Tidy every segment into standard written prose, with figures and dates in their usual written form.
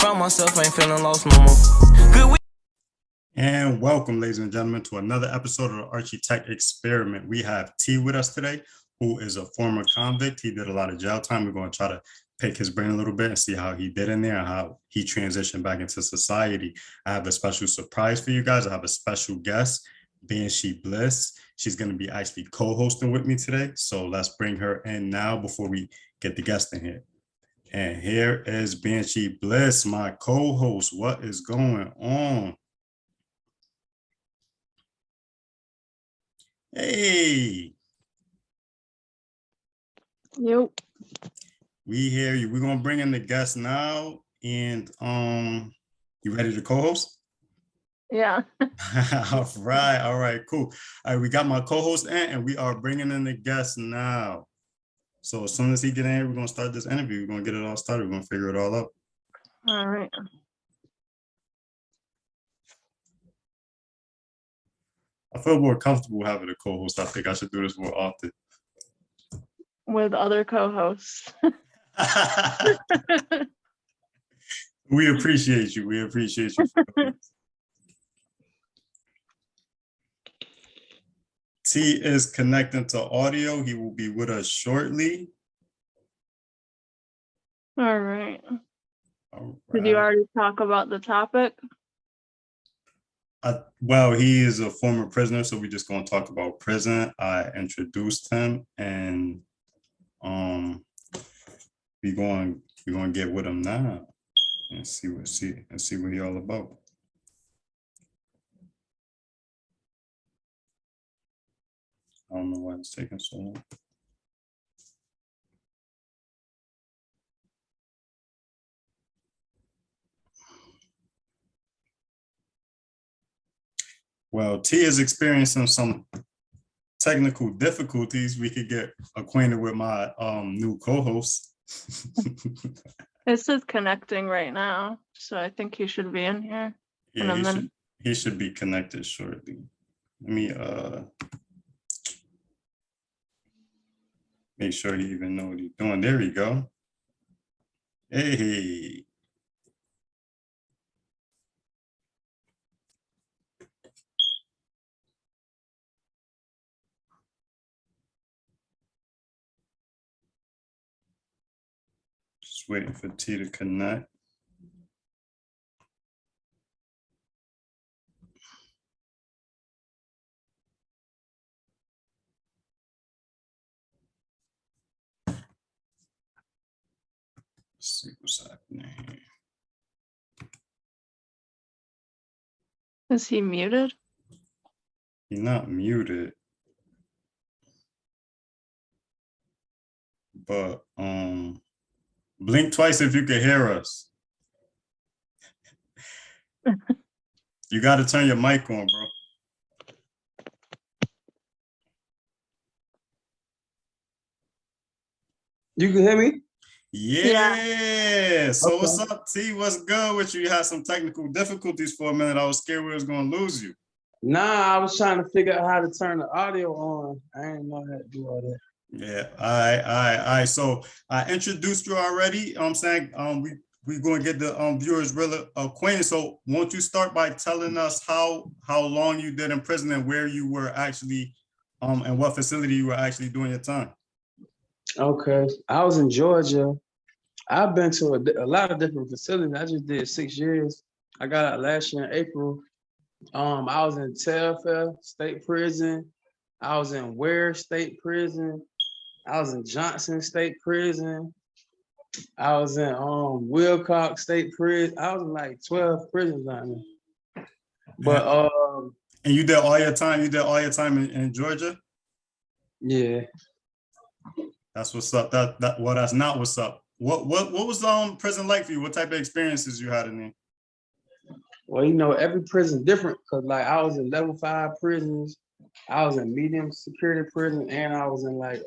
Found myself, ain't feeling lost no more. Good week. And welcome, ladies and gentlemen, to another episode of the Archie Tech Experiment. We have T with us today, who is a former convict. He did a lot of jail time. We're going to try to pick his brain a little bit and see how he did in there and how he transitioned back into society. I have a special surprise for you guys. I have a special guest, Banshee Bliss. She's going to be actually co-hosting with me today. So let's bring her in now before we get the guest in here. And here is Banshee Bliss, my co-host. What is going on? Hey. Yep. We hear you. We're gonna bring in the guest now. And you ready to co-host? Yeah. All right, cool. All right, we got my co-host in and we are bringing in the guest now. So as soon as he get in here, we're gonna start this interview. We're gonna get it all started. We're gonna figure it all out. All right. I feel more comfortable having a co-host. I think I should do this more often. With other co-hosts. We appreciate you. We appreciate you. T is connecting to audio. He will be with us shortly. All right. Did you already talk about the topic? Well, he is a former prisoner, so we're just going to talk about prison. I introduced him, and we're going to get with him now and see what he all about. I don't know why it's taking so long. Well, T is experiencing some technical difficulties. We could get acquainted with my new co-host. It says connecting right now, so I think he should be in here. Yeah, he should be connected shortly. Let me make sure he even know what he's doing. There we go. Hey. Just waiting for T to connect. Let's see what's happening. Is he muted? He's not muted. But blink twice if you can hear us. You got to turn your mic on, bro. You can hear me? Yeah. So Okay. What's up, T? What's good with you? You had some technical difficulties for a minute. I was scared we was going to lose you. Nah, I was trying to figure out how to turn the audio on. I didn't know how to do all that. Yeah. All right. So I introduced you already. I'm saying we're going to get the viewers really acquainted. So won't you start by telling us how long you did in prison and where you were actually and what facility you were actually doing your time? Okay. I was in Georgia. I've been to a lot of different facilities. I just did 6 years. I got out last year in April. I was in Telfair State Prison. I was in Ware State Prison. I was in Johnson State Prison. I was in Wilcox State Prison. I was in like 12 prisons down there. But and you did all your time. You did all your time in Georgia. Yeah. That's what's up. That's not what's up. What was prison like for you? What type of experiences you had in there? Well, you know, every prison different, because like I was in level 5 prisons, I was in medium security prison, and I was in not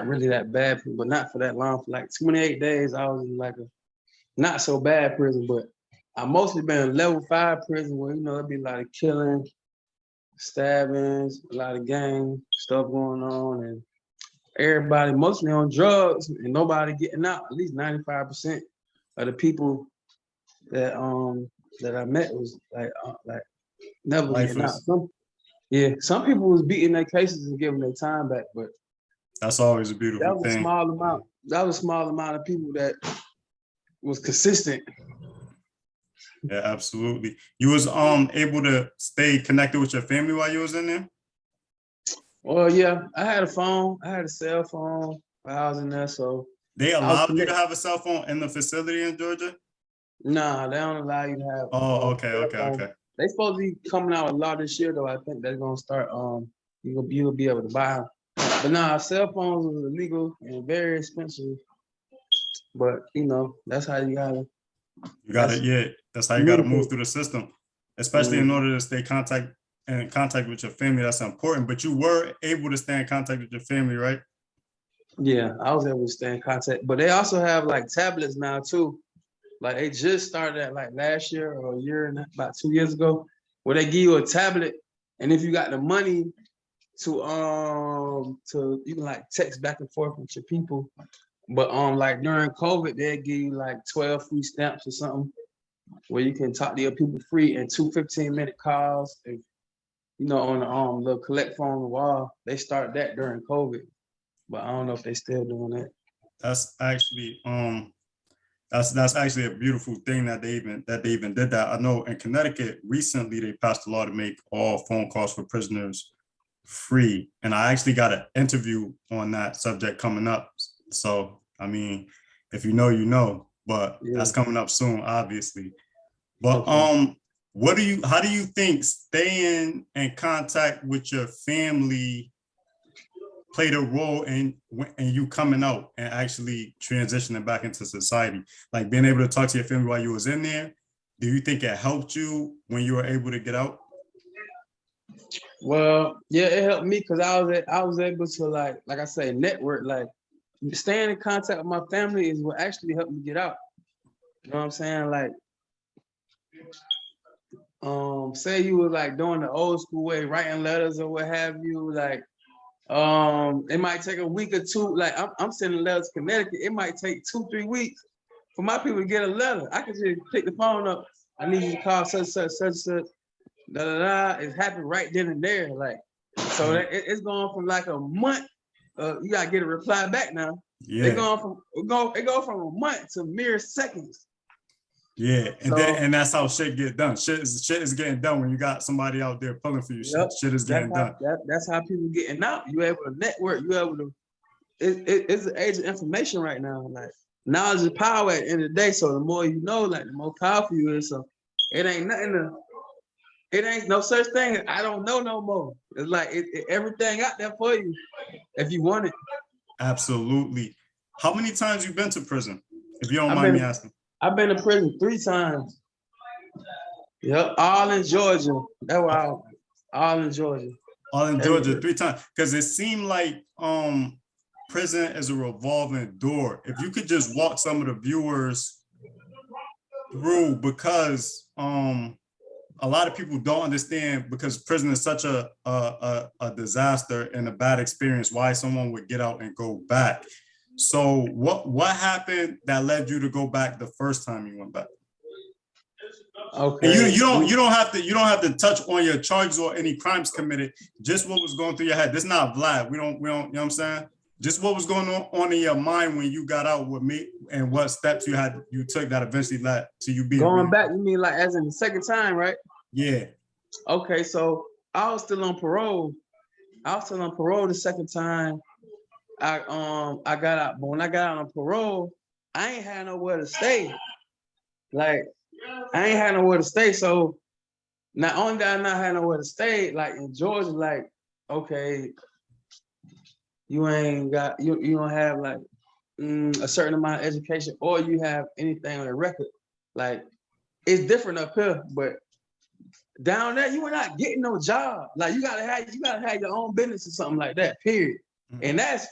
really that bad, but not for that long. For like 28 days, I was in like a not so bad prison, but I mostly been in level 5 prison where, you know, it'd be a lot of killing, stabbings, a lot of gang stuff going on, and everybody mostly on drugs and nobody getting out, at least 95%. of the people that that I met was like never getting out. Some people was beating their cases and giving their time back, but That's always a that beautiful was a thing. small amount. That was a small amount of people that was consistent. Yeah, absolutely. You was able to stay connected with your family while you was in there? Well, yeah, I had a phone. I had a cell phone while I was in there, so They I was allowed you to connected. have a cell phone in the facility in Georgia? Nah, they don't allow you to have Oh, okay, cell okay, phone. okay. They supposed to be coming out a lot this year, though. I think they're gonna start. You'll be able to buy them. But nah, cell phones was illegal and very expensive. But you know, that's how you gotta. You got it. That's Yeah, that's how you got to move communicate. through the system, especially in order to stay in contact with your family. That's important. But you were able to stay in contact with your family, right? Yeah, I was able to stay in contact. But they also have like tablets now too. Like they just started that like last year or a year and about 2 years ago, where they give you a tablet, and if you got the money to you can like text back and forth with your people. But like during COVID, they give you like 12 free stamps or something where you can talk to your people free and 2 15-minute calls. If, you know, on the little collect phone on the wall. They started that during COVID, but I don't know if they still doing that. That's actually that's actually a beautiful thing that they even did that. I know in Connecticut recently they passed a law to make all phone calls for prisoners free, and I actually got an interview on that subject coming up. So I mean, if you know, you know, but that's coming up soon, obviously. But Okay. how do you think staying in contact with your family played a role in you coming out and actually transitioning back into society? Like being able to talk to your family while you was in there, do you think it helped you when you were able to get out? Well, yeah, it helped me because I was able to like I say network, like staying in contact with my family is what actually helped me get out. You know what I'm saying? Like say you were like doing the old school way, writing letters or what have you, like it might take a week or two. Like I'm sending letters to Connecticut. It might take 2-3 weeks for my people to get a letter. I can just pick the phone up. I need you to call such. Da da da. It happened right then and there. Like so, it's going from like a month. You gotta get a reply back now. Yeah. It go from a month to mere seconds. Yeah, and So, that's how shit get done. Shit is getting done when you got somebody out there pulling for you. yep, Shit is getting done. That's how people getting out. You able to network. You able to. It's an age of information right now. Like knowledge is power at the end of the day. So the more you know, like the more powerful you is. So it ain't no such thing. I don't know no more. It's like everything out there for you if you want it. Absolutely. How many times you been to prison? If you don't mind me asking. I've been to prison 3 times. Yep, all in Georgia. That's why all in Georgia. All in Georgia 3 times. Because it seemed like prison is a revolving door. If you could just walk some of the viewers through, because a lot of people don't understand, because prison is such a disaster and a bad experience, why someone would get out and go back. So what happened that led you to go back the first time you went back? Okay. And you don't have to touch on your charges or any crimes committed. Just what was going through your head. This is not Vlad. We don't, you know what I'm saying? Just what was going on in your mind when you got out with me, and what steps you took that eventually led to you being going back. You mean like as in the second time, right? Yeah. Okay, so I was still on parole. The second time. I got out, but when I got out on parole, I ain't had nowhere to stay. Like I ain't had nowhere to stay. So not only did I not have nowhere to stay, like in Georgia, like okay, you ain't got you don't have like a certain amount of education, or you have anything on the record. Like it's different up here, but down there you were not getting no job. Like you gotta have your own business or something like that. Period. Mm-hmm. And that's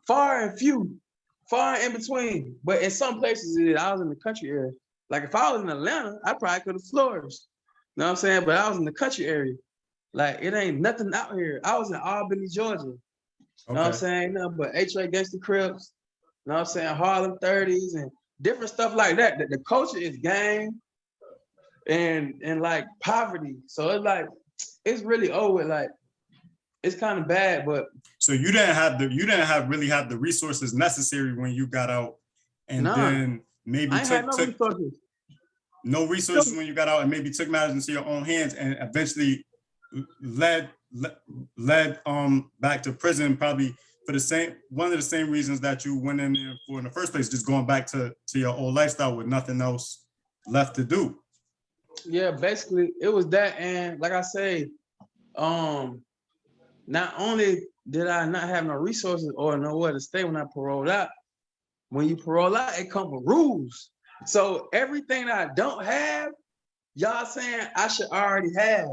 far and in between. But in some places, I was in the country area. Like if I was in Atlanta, I probably could have flourished. You know what I'm saying? But I was in the country area. Like it ain't nothing out here. I was in Albany, Georgia. You know what I'm saying? Nothing but H.A. Gangsta Crips. You know what I'm saying? Harlem 30s and different stuff like that. The culture is gang and like poverty. So it's like it's really over. Like it's kind of bad, but so you didn't really have the resources necessary when you got out, and then maybe I ain't had no resources. No resources when you got out, and maybe took matters into your own hands, and eventually led back to prison, probably for one of the same reasons that you went in there for in the first place, just going back to your old lifestyle with nothing else left to do. Yeah, basically it was that, and like I say, not only did I not have no resources or nowhere to stay when I paroled out, when you parole out, it comes with rules. So everything that I don't have, y'all saying I should already have.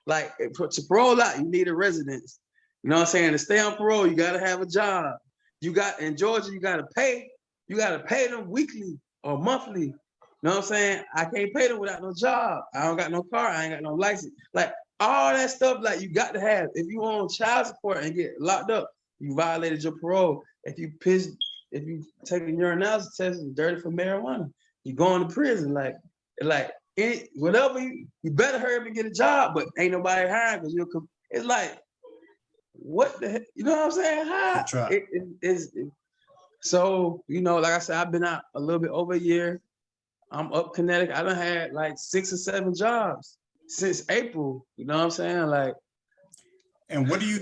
Like to parole out, you need a residence. You know what I'm saying? To stay on parole, you gotta have a job. In Georgia, you gotta pay them weekly or monthly. You know what I'm saying? I can't pay them without no job. I don't got no car, I ain't got no license. Like all that stuff, like you got to have. If you on child support and get locked up, you violated your parole. If you take a urinalysis test and dirty for marijuana, you going to prison. Whatever you better hurry up and get a job, but ain't nobody hiring because it's like, what the heck? You know what I'm saying? So, you know, like I said, I've been out a little bit over a year. I'm up Connecticut. I done had like 6 or 7 jobs since April. You know what I'm saying? Like, and what do you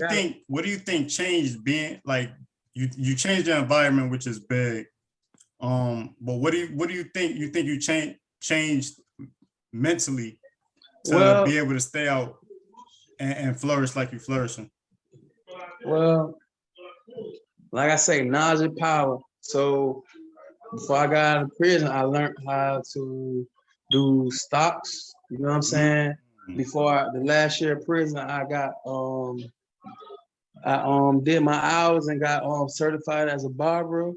think changed being like you changed your environment, which is big. But what do you think? You think you changed mentally to be able to stay out and flourish like you're flourishing? Well, like I say, knowledge and power. So before I got out of prison, I learned how to do stocks. You know what I'm saying? Before the last year of prison, I got I did my hours and got certified as a barber.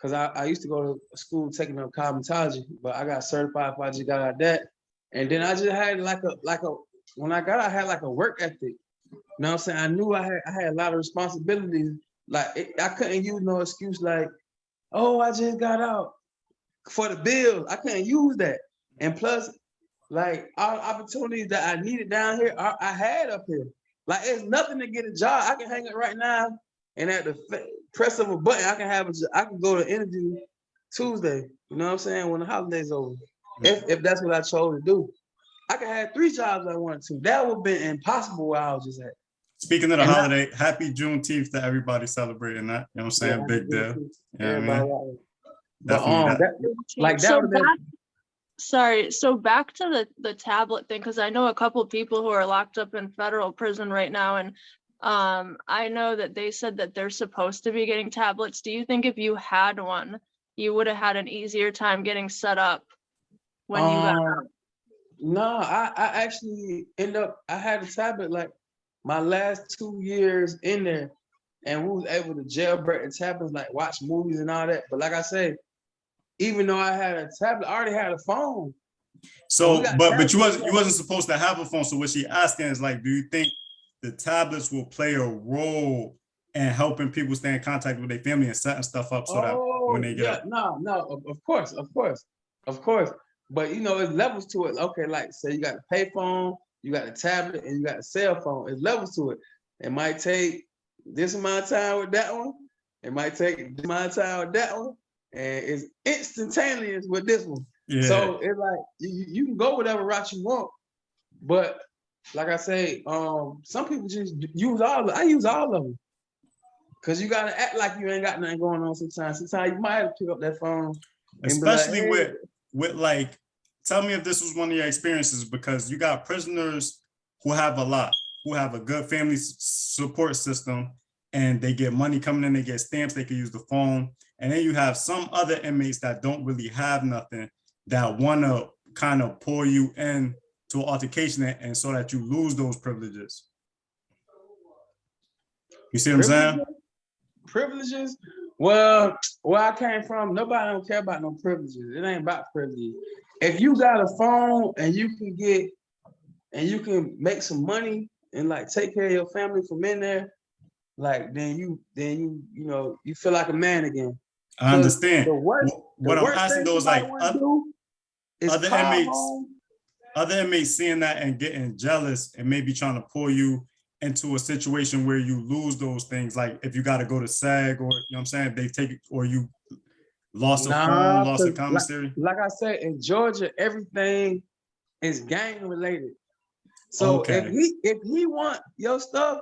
Cause I used to go to school taking up cosmetology, but I got certified if I just got out of that. And then I just had when I got out, I had like a work ethic. You know what I'm saying? I knew I had a lot of responsibilities. Like I couldn't use no excuse like, oh, I just got out for the bills. I couldn't use that. And plus, like all opportunities that I needed down here, I had up here. Like it's nothing to get a job. I can hang it right now, and at the press of a button, I can go to interview Tuesday. You know what I'm saying? When the holiday's over, if that's what I chose to do, I could have 3 jobs I wanted to. That would have been impossible where I was just at. Speaking of the holiday, happy Juneteenth to everybody celebrating that. You know what I'm saying? Big deal. You know what I mean? So back to the tablet thing, because I know a couple of people who are locked up in federal prison right now, and I know that they said that they're supposed to be getting tablets. Do you think if you had one, you would have had an easier time getting set up when you got out? No, I actually I had a tablet like my last 2 years in there, and we was able to jailbreak the tablets, like watch movies and all that. But like I said, even though I had a tablet, I already had a phone. So, but you wasn't supposed to have a phone. So what she asking is like, do you think the tablets will play a role in helping people stay in contact with their family and setting stuff up so that when they get out? No, of course. But you know, there's levels to it. Okay, like say you got the pay phone, you got the tablet, and you got the cell phone. There's levels to it. It might take this amount of time with that one. It might take this amount of time with that one. And it's instantaneous with this one. Yeah. So it's like you can go whatever route you want. But like I say, some people just use all of them. I use all of them. Cause you gotta act like you ain't got nothing going on sometimes. Sometimes you might have to pick up that phone. Especially like, hey. with like, tell me if this was one of your experiences, because you got prisoners who have a good family support system, and they get money coming in, they get stamps, they can use the phone. And then you have some other inmates that don't really have nothing, that want to kind of pull you in to an altercation, and so that you lose those privileges. You see what I'm saying? Privileges? Well, where I came from, nobody don't care about no privileges. It ain't about privileges. If you got a phone and you can make some money and like take care of your family from in there, like then you know, you feel like a man again. I understand. The worst, What I'm asking though is like is other call inmates, home. other inmates seeing that and getting jealous and maybe trying to pull you into a situation where you lose those things. Like if you got to go to SAG, or you know what I'm saying, they take it, or you lost a phone, lost a 'Cause commissary. like I said, in Georgia, everything is gang related. So Okay. if he want your stuff,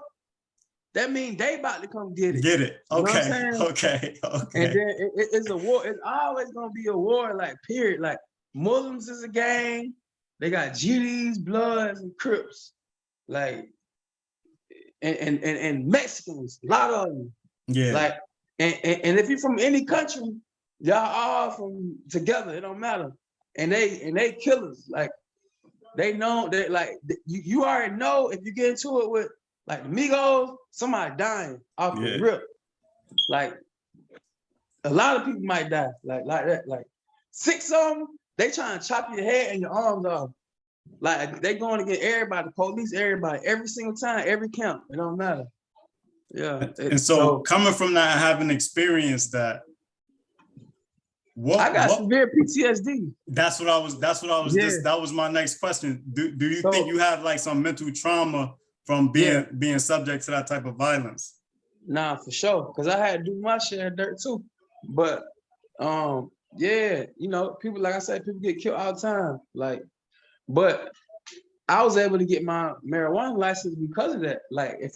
that means they about to come get it. Get it. You know what I'm Okay. saying? Okay. And Okay. then it's a war. It's always gonna be a war, like period. Like Muslims is a gang. They got GDs, Bloods, and Crips. Like and Mexicans, a lot of them. Yeah. Like and if you're from any country, y'all all from together. It don't matter. And they killers. Like they know that like you already know if you get into it with like the Migos, somebody dying off the rip. Like a lot of people might die like that. Like 6 of them, they trying to chop your head and your arms off. Like they going to get everybody, the police, everybody, every single time, every count. It don't matter. Yeah. And so coming from that, having experienced that, I got severe PTSD. That's what I was that was my next question. Do you think you have like some mental trauma from being subject to that type of violence? Nah, for sure. Cause I had to do my share of dirt too. But yeah, you know, people, like I said, people get killed all the time. Like, but I was able to get my marijuana license because of that. Like if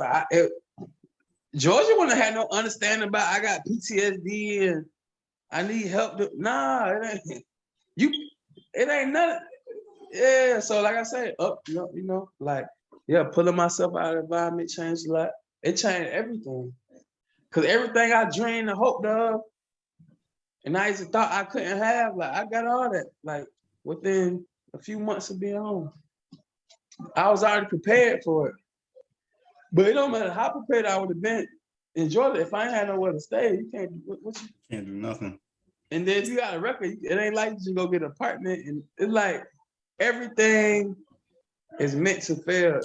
Georgia wouldn't have had no understanding about I got PTSD and I need help. Nah, it ain't nothing. Yeah, so like I said, you know, like, yeah, pulling myself out of the environment changed a lot. It changed everything. Cause everything I dreamed and hoped of, and I used to thought I couldn't have, like I got all that, like within a few months of being home. I was already prepared for it. But it don't matter how prepared I would have been in Georgia. If I ain't had nowhere to stay, you can't can't do nothing. And then if you got a record, it ain't like you just go get an apartment. And it's like everything is meant to fail.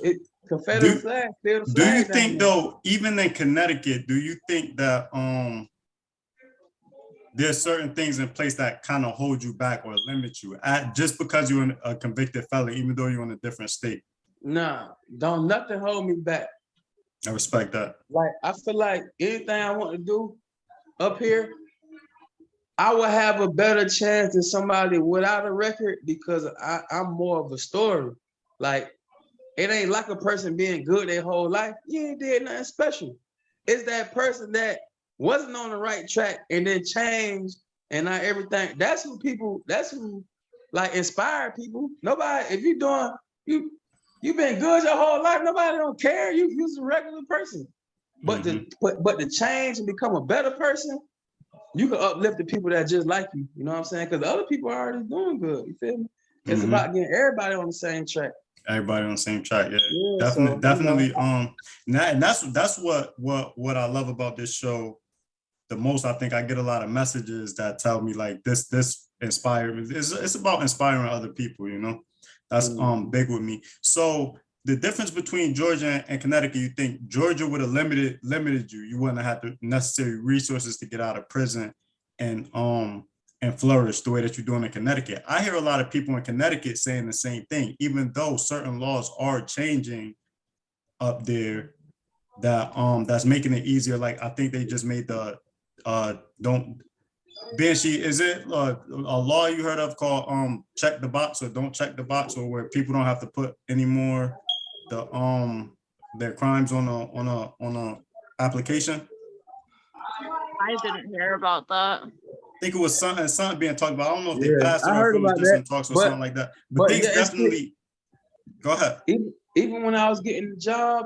Confederate flag, fail the flag. Do you think though, even in Connecticut, do you think that there's certain things in place that kind of hold you back or limit you just because you're a convicted felon, even though you're in a different state? Nah, don't nothing hold me back. I respect that. Like I feel like anything I want to do up here, I would have a better chance than somebody without a record because I'm more of a story. Like it ain't like a person being good their whole life. You ain't did nothing special. It's that person that wasn't on the right track and then changed and not everything. That's who like inspire people. Nobody, if you doing, you've been good your whole life, nobody don't care. You're a regular person. But to change and become a better person, you can uplift the people that just like you. You know what I'm saying? Because the other people are already doing good. You feel me? It's about getting everybody on the same track. Everybody on the same track, yeah. Definitely, definitely. And that's what I love about this show the most. I think I get a lot of messages that tell me like this inspired me. It's about inspiring other people, you know. That's big with me. So the difference between Georgia and Connecticut, you think Georgia would have limited you. You wouldn't have had the necessary resources to get out of prison and flourish the way that you're doing in Connecticut. I hear a lot of people in Connecticut saying the same thing, even though certain laws are changing up there that's making it easier. Like I think they just made the Banshee, is it a law you heard of called check the box or don't check the box, or where people don't have to put any more their crimes on a application? I didn't hear about that. I think it was something being talked about. I don't know if they passed it or if it was just some talks or something like that. But things definitely. Go ahead. Even when I was getting the job,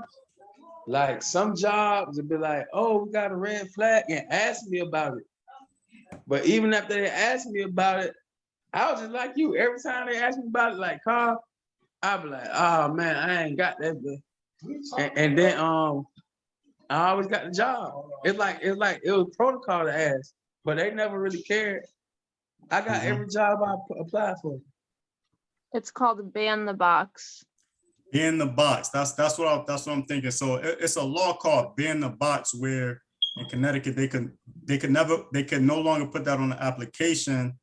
like some jobs would be like, "Oh, we got a red flag," and ask me about it. But even after they asked me about it, I was just like you. Every time they asked me about it, like Carl, I'd be like, "Oh man, I ain't got that." And then I always got the job. It's like it was protocol to ask, but they never really cared. I got every job I applied for. It's called ban the box. Ban the box. That's what I'm thinking. So it's a law called ban the box where in Connecticut, they could no longer put that on the application.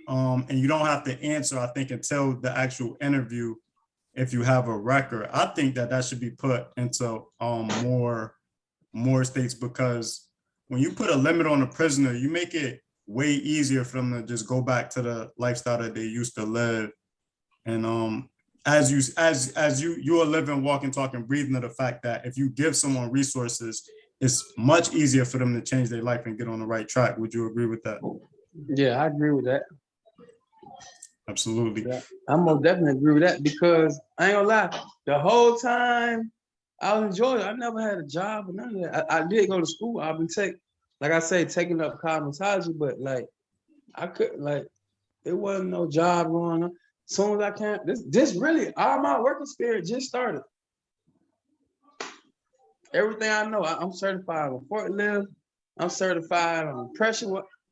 And you don't have to answer, I think, until the actual interview if you have a record. I think that should be put into more states, because when you put a limit on a prisoner, you make it way easier for them to just go back to the lifestyle that they used to live. And as you are living, walking, talking, breathing, of the fact that if you give someone resources, it's much easier for them to change their life and get on the right track. Would you agree with that? Yeah, I agree with that. Absolutely. Yeah, I most definitely agree with that, because I ain't gonna lie, the whole time I was enjoying it. I never had a job or none of that. I did go to school. I've been taking up cosmetology, but like I couldn't, like, it wasn't no job going on. As soon as I can, this really all my work experience just started. Everything I know, I'm certified on forklift. I'm certified on pressure.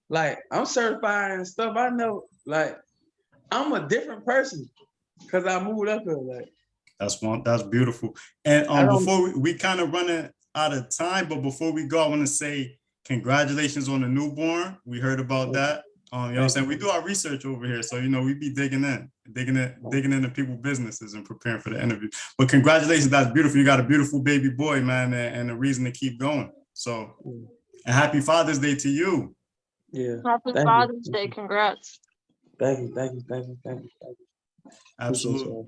Like, I'm certified and stuff. I know, like, I'm a different person because I moved up here. Like, that's beautiful. And before we kind of running out of time, but before we go, I want to say congratulations on the newborn. We heard about that. You know what I'm saying? We do our research over here, so we be digging into people's businesses and preparing for the interview. But congratulations, that's beautiful. You got a beautiful baby boy, man, and a reason to keep going. So, and happy Father's Day to you. Yeah. Happy Father's Day, congrats. Thank you. Absolutely.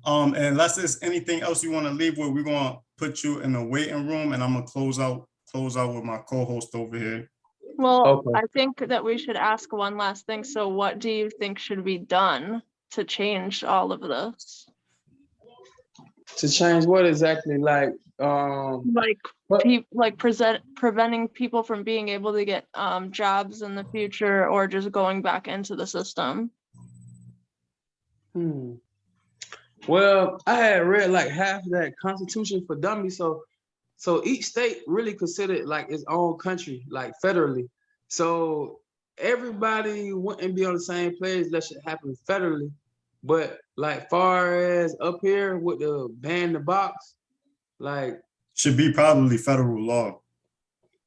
And unless there's anything else you want to leave with, we're gonna put you in the waiting room, and I'm gonna close out with my co-host over here. Well, Okay. I think that we should ask one last thing. So what do you think should be done to change all of this? To change what exactly? Like, preventing people from being able to get jobs in the future, or just going back into the system. Well, I had read like half of that Constitution for Dummies, so each state really considered like its own country, like federally. So everybody wouldn't be on the same page unless it happened federally. But like far as up here with the ban the box, like should be probably federal law.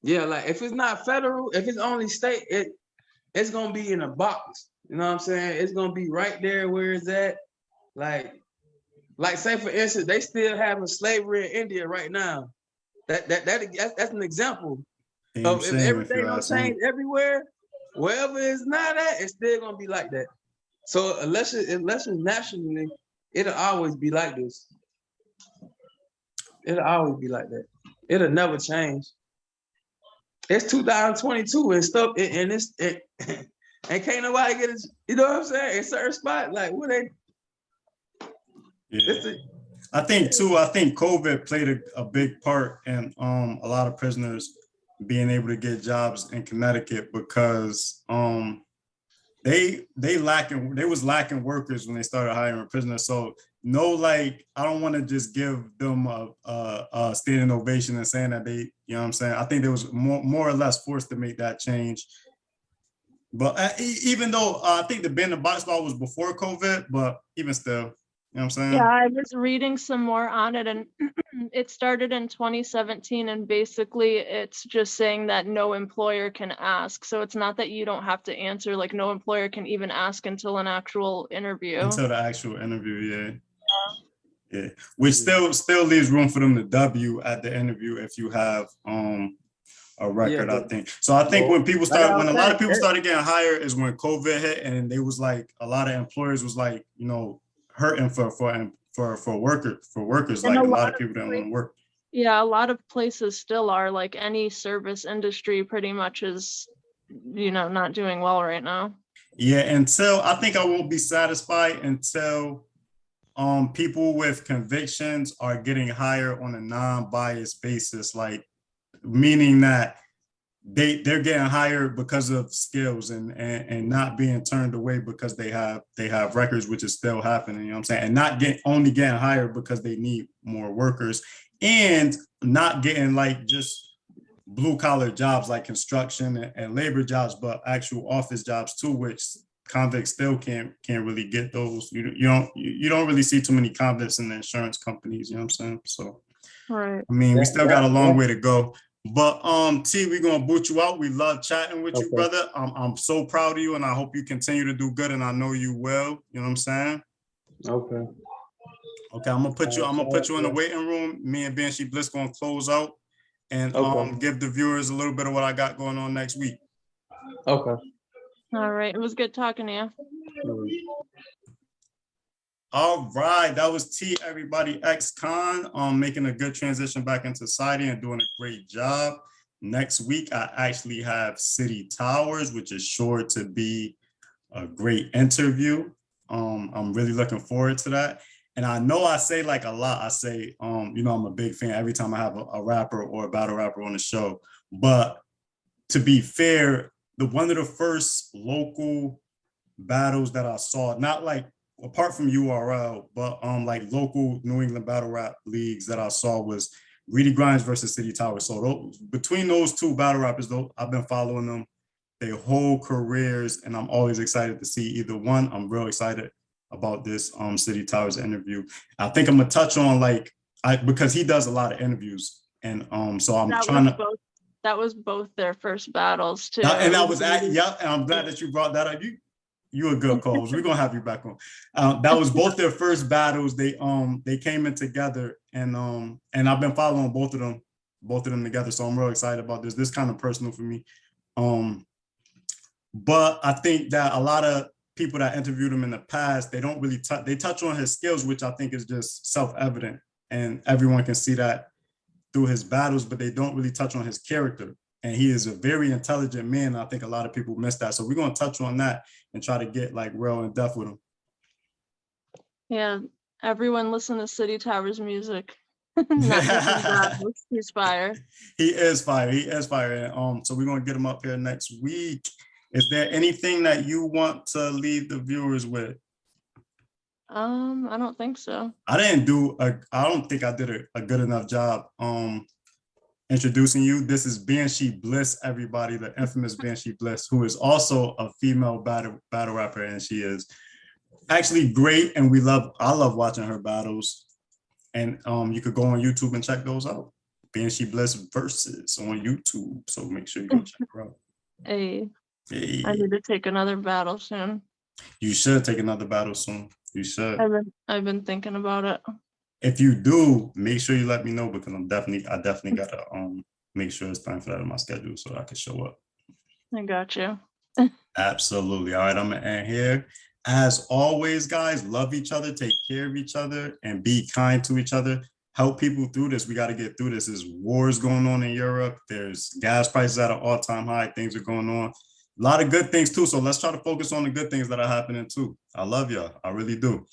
Yeah, like if it's not federal, if it's only state, it's gonna be in a box. You know what I'm saying? It's gonna be right there where it's at. Like say for instance, they still having slavery in India right now. That's an example of if everything don't change everywhere, wherever it's not at, it's still gonna be like that. So unless it's nationally, it'll always be like this. It'll always be like that. It'll never change. It's 2022 and stuff, and and can't nobody get it. You know what I'm saying? In certain spots, like what they. Yeah. I think COVID played a big part in a lot of prisoners being able to get jobs in Connecticut, because they was lacking workers when they started hiring prisoners. So I don't want to just give them a standing ovation and saying that they, you know what I'm saying? I think they was more or less forced to make that change. But even though I think the ban the box law was before COVID, but even still. You know what I'm saying? Yeah, I was reading some more on it, and it started in 2017, and basically it's just saying that no employer can ask. So it's not that you don't have to answer, like no employer can even ask until an actual interview. Until the actual interview, yeah. Which still leaves room for them to W at the interview if you have a record, I think. So I think when a lot of people started getting hired is when COVID hit, and they was like, a lot of employers was like, hurting for workers, like a lot of people don't want to work. Yeah, a lot of places still are, like any service industry pretty much is, not doing well right now. Yeah, until I think I won't be satisfied until people with convictions are getting hired on a non-biased basis, like meaning that they're getting hired because of skills and not being turned away because they have records, which is still happening, you know what I'm saying? And not only getting hired because they need more workers, and not getting like just blue collar jobs like construction and labor jobs, but actual office jobs too, which convicts still can't really get those. You don't really see too many convicts in the insurance companies, you know what I'm saying? So right. I mean, we still got a long way to go. But T, we're gonna boot you out. We love chatting with you, Okay. brother. I'm so proud of you, and I hope you continue to do good. And I know you will. You know what I'm saying? Okay. Okay, I'm gonna put you in the Yeah. waiting room. Me and Banshee Bliss gonna close out and Okay. give the viewers a little bit of what I got going on next week. Okay. All right. It was good talking to you. All right, that was T, everybody, ex-con, making a good transition back into society and doing a great job. Next week, I actually have City Towers, which is sure to be a great interview. I'm really looking forward to that. And I know I say like a lot. I say, you know, I'm a big fan every time I have a rapper or a battle rapper on the show. But to be fair, one of the first local battles that I saw, not like apart from URL, but like local New England battle rap leagues that I saw was Greedy Grinds versus City Towers. So between those two battle rappers, though, I've been following them their whole careers, and I'm always excited to see either one. I'm real excited about this City Towers interview. I think I'm gonna touch on because he does a lot of interviews, and so I'm trying to. That was both their first battles too. And I was at and I'm glad that you brought that up. You a good co-host. We're gonna have you back on. That was both their first battles. They came in together, and I've been following both of them together. So I'm real excited about this. This kind of personal for me. But I think that a lot of people that interviewed him in the past, they don't really they touch on his skills, which I think is just self-evident, and everyone can see that through his battles, but they don't really touch on his character. And he is a very intelligent man. I think a lot of people miss that. So we're going to touch on that and try to get like real in depth with him. Yeah, everyone listen to City Towers music. Not just battles. He's fire. He is fire. He is fire. And, so we're going to get him up here next week. Is there anything that you want to leave the viewers with? I don't think so. I don't think I did a good enough job introducing you. This is Banshee Bliss, everybody, the infamous Banshee Bliss, who is also a female battle rapper, and she is actually great, and I love watching her battles. And you could go on YouTube and check those out. Banshee Bliss versus on YouTube. So make sure you go check her out. Hey. Hey. I need to take another battle soon. You should take another battle soon. You should. I've been thinking about it. If you do, make sure you let me know, because I definitely gotta make sure it's time for that in my schedule so I can show up. I got you. Absolutely. All right, I'm gonna end here. As always, guys, love each other, take care of each other, and be kind to each other. Help people through this. We got to get through this. There's wars going on in Europe. There's gas prices at an all-time high. Things are going on. A lot of good things too. So let's try to focus on the good things that are happening too. I love y'all. I really do.